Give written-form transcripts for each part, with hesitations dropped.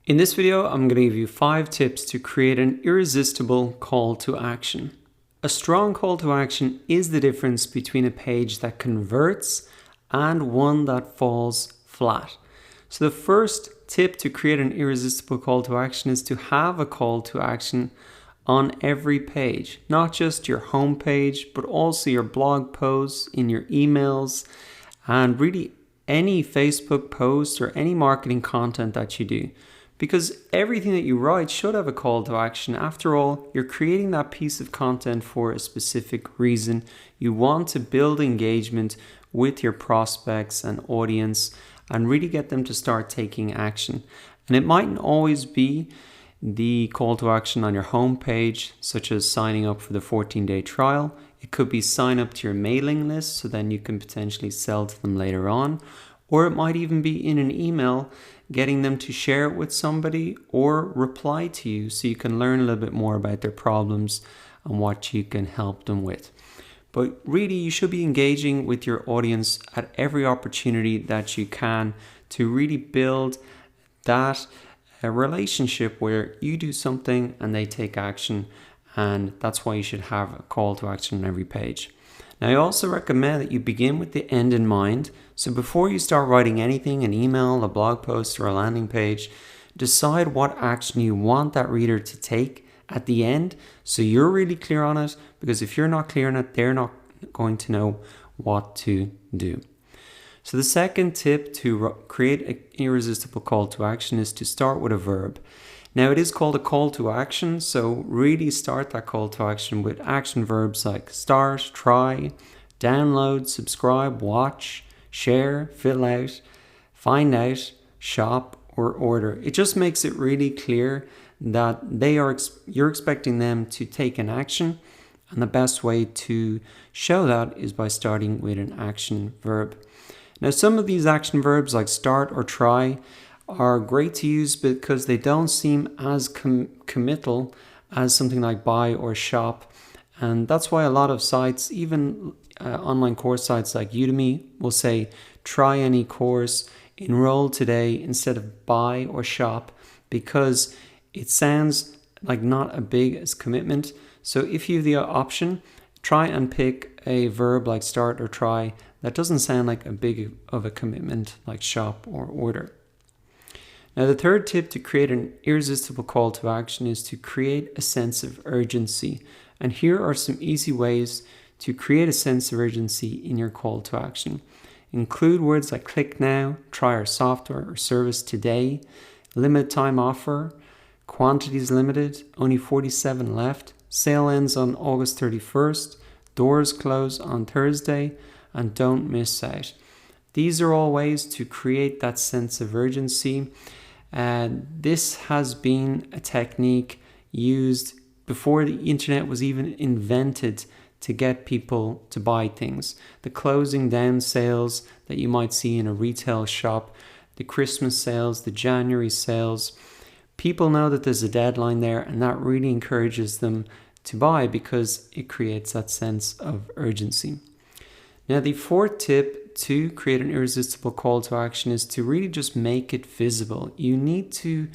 In this video, I'm going to give you 5 tips to create an irresistible call to action. A strong call to action is the difference between a page that converts and one that falls flat. So the first tip to create an irresistible call to action is to have a call to action on every page, not just your home page, but also your blog posts, in your emails, and really any Facebook post or any marketing content that you do. Because everything that you write should have a call to action. After all, you're creating that piece of content for a specific reason. You want to build engagement with your prospects and audience and really get them to start taking action. And it mightn't always be the call to action on your homepage, such as signing up for the 14-day trial. It could be sign up to your mailing list so then you can potentially sell to them later on. Or it might even be in an email, getting them to share it with somebody or reply to you so you can learn a little bit more about their problems and what you can help them with. But really, you should be engaging with your audience at every opportunity that you can to really build that relationship where you do something and they take action, and that's why you should have a call to action on every page. Now, I also recommend that you begin with the end in mind. So before you start writing anything, an email, a blog post, or a landing page, decide what action you want that reader to take at the end so you're really clear on it, because if you're not clear on it, they're not going to know what to do. So the second tip to create an irresistible call to action is to start with a verb. Now, it is called a call to action, so really start that call to action with action verbs like start, try, download, subscribe, watch, share, fill out, find out, shop, or order. It just makes it really clear that you're expecting them to take an action, and the best way to show that is by starting with an action verb. Now, some of these action verbs like start or try are great to use because they don't seem as committal as something like buy or shop. And that's why a lot of sites, even online course sites like Udemy, will say try any course, enroll today instead of buy or shop, because it sounds like not a big as commitment. So if you have the option, try and pick a verb like start or try that doesn't sound like a big of a commitment like shop or order. Now, the third tip to create an irresistible call to action is to create a sense of urgency. And here are some easy ways to create a sense of urgency in your call to action. Include words like click now, try our software or service today, limited time offer, quantities limited, only 47 left, sale ends on August 31st, doors close on Thursday, and don't miss out. These are all ways to create that sense of urgency. This has been a technique used before the internet was even invented to get people to buy things. The closing down sales that you might see in a retail shop, the Christmas sales, the January sales. People know that there's a deadline there, and that really encourages them to buy because it creates that sense of urgency. Now, the fourth tip to create an irresistible call to action is to really just make it visible. You need to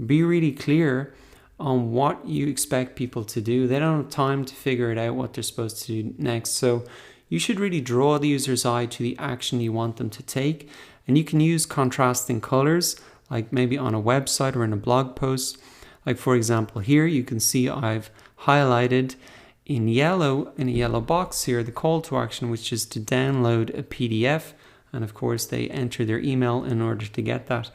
be really clear on what you expect people to do. They don't have time to figure it out what they're supposed to do next. So you should really draw the user's eye to the action you want them to take. And you can use contrasting colors, like maybe on a website or in a blog post. Like, for example, here you can see I've highlighted in yellow, in a yellow box here, the call to action, which is to download a PDF. And of course, they enter their email in order to get that.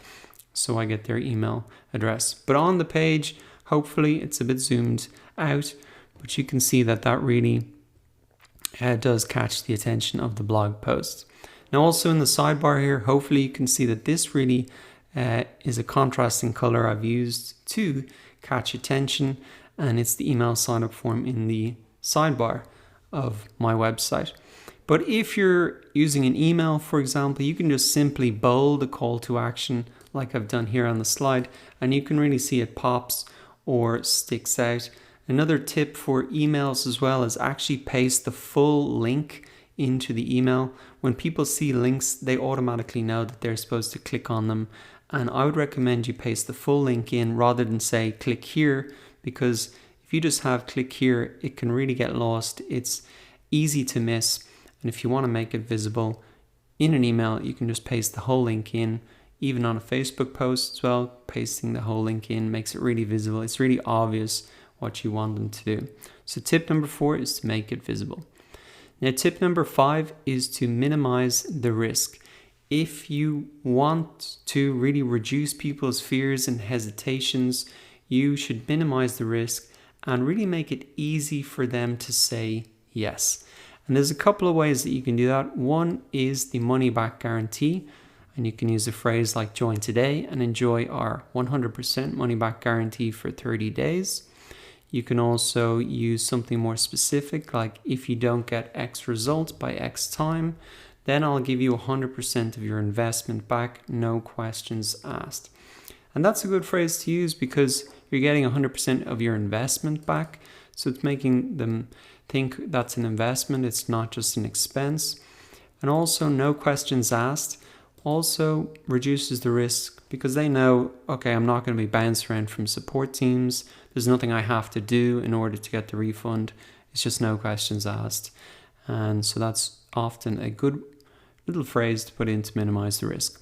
So I get their email address. But on the page, hopefully it's a bit zoomed out, but you can see that that really does catch the attention of the blog post. Now, also in the sidebar here, hopefully you can see that this really is a contrasting color I've used to catch attention, and it's the email sign up form in the sidebar of my website. But if you're using an email, for example, you can just simply bold the call to action like I've done here on the slide, and you can really see it pops or sticks out. Another tip for emails as well is actually paste the full link into the email. When people see links, they automatically know that they're supposed to click on them And I would recommend you paste the full link in rather than say click here, because if you just have click here, it can really get lost. It's easy to miss. And if you want to make it visible in an email, you can just paste the whole link in. Even on a Facebook post as well, pasting the whole link in makes it really visible. It's really obvious what you want them to do. So tip number 4 is to make it visible. Now tip number 5 is to minimize the risk. If you want to really reduce people's fears and hesitations, you should minimize the risk and really make it easy for them to say yes. And there's a couple of ways that you can do that. One is the money back guarantee. And you can use a phrase like join today and enjoy our 100% money back guarantee for 30 days. You can also use something more specific, like if you don't get X result by X time, then I'll give you 100% of your investment back, no questions asked. And that's a good phrase to use because you're getting 100% of your investment back. So it's making them think that's an investment, it's not just an expense. And also no questions asked also reduces the risk because they know, okay, I'm not going to be bounced around from support teams. There's nothing I have to do in order to get the refund. It's just no questions asked. And so that's often a good little phrase to put in to minimize the risk.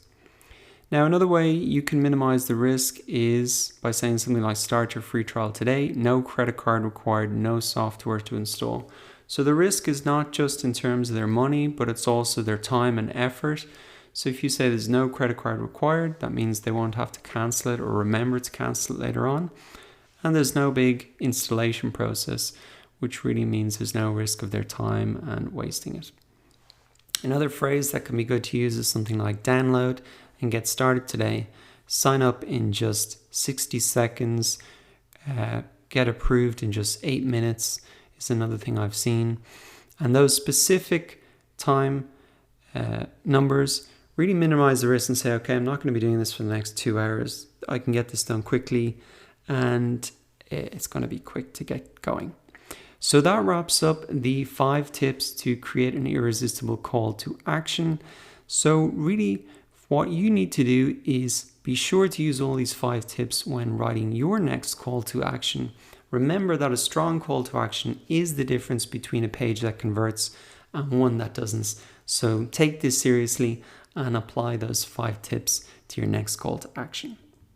Now, another way you can minimize the risk is by saying something like start your free trial today, no credit card required, no software to install. So the risk is not just in terms of their money, but it's also their time and effort. So if you say there's no credit card required, that means they won't have to cancel it or remember to cancel it later on. And there's no big installation process, which really means there's no risk of their time and wasting it. Another phrase that can be good to use is something like download and get started today. Sign up in just 60 seconds, get approved in just 8 minutes is another thing I've seen. And those specific time numbers really minimize the risk and say, okay, I'm not going to be doing this for the next 2 hours. I can get this done quickly and it's going to be quick to get going. So that wraps up the 5 tips to create an irresistible call to action. So really what you need to do is be sure to use all these 5 tips when writing your next call to action. Remember that a strong call to action is the difference between a page that converts and one that doesn't. So take this seriously and apply those 5 tips to your next call to action.